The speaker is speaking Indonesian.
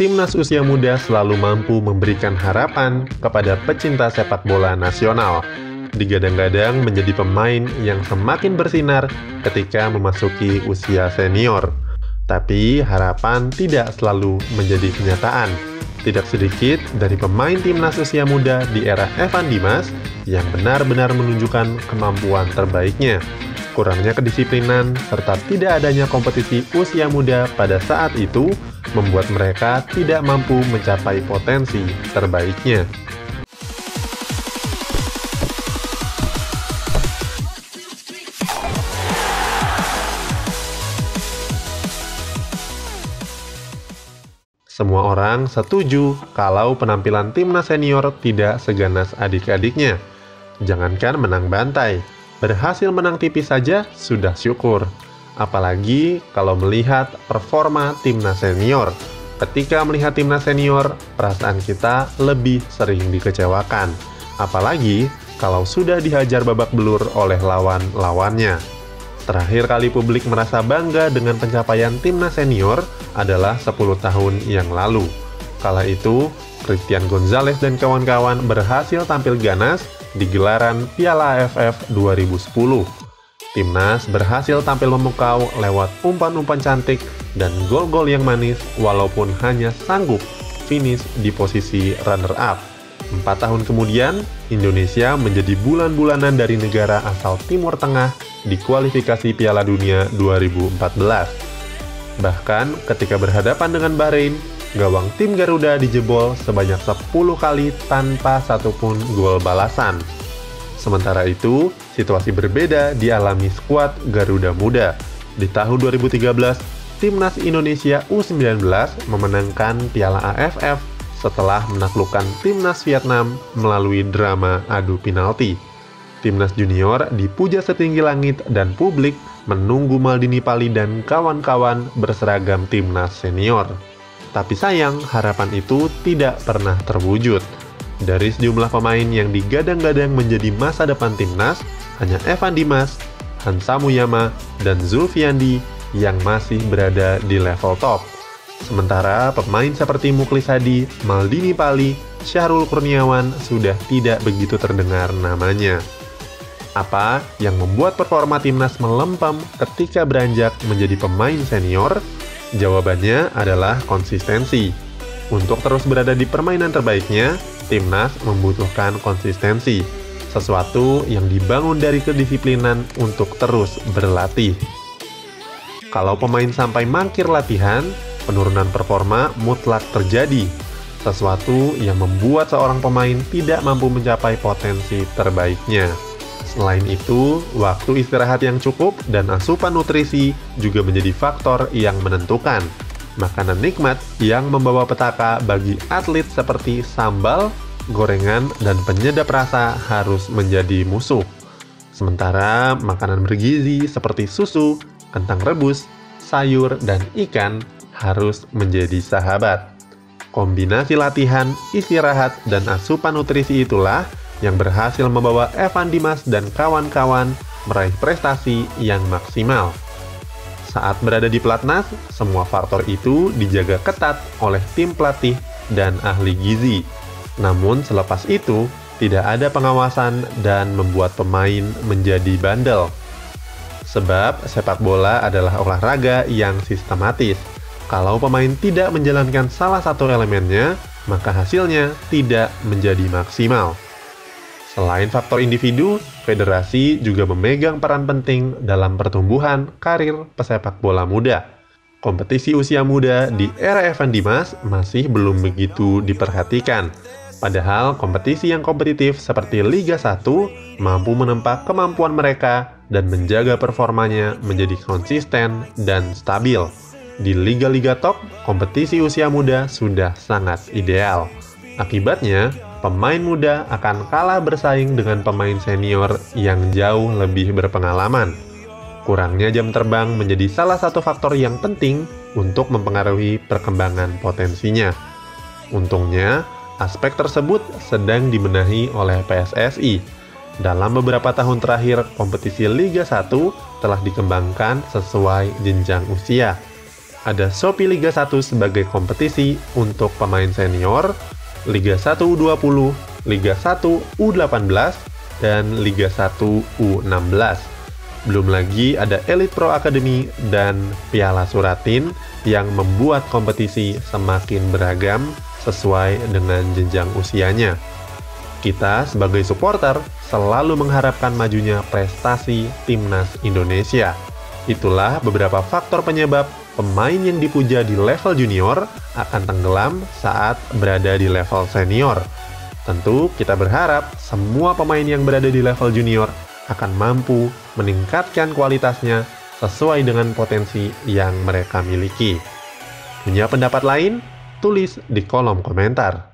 timnas usia muda selalu mampu memberikan harapan kepada pecinta sepak bola nasional. Digadang-gadang menjadi pemain yang semakin bersinar ketika memasuki usia senior. Tapi harapan tidak selalu menjadi kenyataan. Tidak sedikit dari pemain timnas usia muda di era Evan Dimas yang benar-benar menunjukkan kemampuan terbaiknya. Kurangnya kedisiplinan serta tidak adanya kompetisi usia muda pada saat itu membuat mereka tidak mampu mencapai potensi terbaiknya. Semua orang setuju kalau penampilan timnas senior tidak seganas adik-adiknya. Jangankan menang bantai, berhasil menang tipis saja sudah syukur. Apalagi kalau melihat performa timnas senior. Ketika melihat timnas senior, perasaan kita lebih sering dikecewakan. Apalagi kalau sudah dihajar babak belur oleh lawan-lawannya. Terakhir kali publik merasa bangga dengan pencapaian timnas senior adalah 10 tahun yang lalu. Kala itu, Christian Gonzalez dan kawan-kawan berhasil tampil ganas di gelaran Piala AFF 2010. Timnas berhasil tampil memukau lewat umpan-umpan cantik dan gol-gol yang manis walaupun hanya sanggup finish di posisi runner-up. 4 tahun kemudian, Indonesia menjadi bulan-bulanan dari negara asal Timur Tengah di kualifikasi Piala Dunia 2014. Bahkan ketika berhadapan dengan Bahrain, gawang tim Garuda dijebol sebanyak 10 kali tanpa satupun gol balasan. Sementara itu, situasi berbeda dialami skuad Garuda Muda. Di tahun 2013, Timnas Indonesia U19 memenangkan Piala AFF setelah menaklukkan Timnas Vietnam melalui drama adu penalti. Timnas junior dipuja setinggi langit dan publik menunggu Maldini Pali dan kawan-kawan berseragam timnas senior. Tapi sayang, harapan itu tidak pernah terwujud. Dari sejumlah pemain yang digadang-gadang menjadi masa depan timnas, hanya Evan Dimas, Hansa Muyama, dan Zulfiandi yang masih berada di level top. Sementara pemain seperti Muklis Hadi, Maldini Pali, Syahrul Kurniawan sudah tidak begitu terdengar namanya. Apa yang membuat performa timnas melempem ketika beranjak menjadi pemain senior? Jawabannya adalah konsistensi. Untuk terus berada di permainan terbaiknya, timnas membutuhkan konsistensi, sesuatu yang dibangun dari kedisiplinan untuk terus berlatih. Kalau pemain sampai mangkir latihan, penurunan performa mutlak terjadi, sesuatu yang membuat seorang pemain tidak mampu mencapai potensi terbaiknya. Selain itu, waktu istirahat yang cukup dan asupan nutrisi juga menjadi faktor yang menentukan. Makanan nikmat yang membawa petaka bagi atlet seperti sambal, gorengan, dan penyedap rasa harus menjadi musuh. Sementara makanan bergizi seperti susu, kentang rebus, sayur, dan ikan harus menjadi sahabat. Kombinasi latihan, istirahat, dan asupan nutrisi itulah yang berhasil membawa Evan Dimas dan kawan-kawan meraih prestasi yang maksimal. Saat berada di pelatnas, semua faktor itu dijaga ketat oleh tim pelatih dan ahli gizi. Namun selepas itu, tidak ada pengawasan dan membuat pemain menjadi bandel. Sebab sepak bola adalah olahraga yang sistematis. Kalau pemain tidak menjalankan salah satu elemennya, maka hasilnya tidak menjadi maksimal. Selain faktor individu, federasi juga memegang peran penting dalam pertumbuhan karir pesepak bola muda. Kompetisi usia muda di era Evan Dimas masih belum begitu diperhatikan. Padahal kompetisi yang kompetitif seperti Liga 1 mampu menempa kemampuan mereka dan menjaga performanya menjadi konsisten dan stabil. Di liga-liga top, kompetisi usia muda sudah sangat ideal. Akibatnya, pemain muda akan kalah bersaing dengan pemain senior yang jauh lebih berpengalaman. Kurangnya jam terbang menjadi salah satu faktor yang penting untuk mempengaruhi perkembangan potensinya. Untungnya, aspek tersebut sedang dibenahi oleh PSSI. Dalam beberapa tahun terakhir, kompetisi Liga 1 telah dikembangkan sesuai jenjang usia. Ada Shopee Liga 1 sebagai kompetisi untuk pemain senior, Liga 1 U20, Liga 1 U18, dan Liga 1 U16. Belum lagi ada Elite Pro Academy dan Piala Suratin yang membuat kompetisi semakin beragam sesuai dengan jenjang usianya. Kita sebagai supporter selalu mengharapkan majunya prestasi Timnas Indonesia. Itulah beberapa faktor penyebab pemain yang dipuja di level junior akan tenggelam saat berada di level senior. Tentu kita berharap semua pemain yang berada di level junior akan mampu meningkatkan kualitasnya sesuai dengan potensi yang mereka miliki. Punya pendapat lain? Tulis di kolom komentar.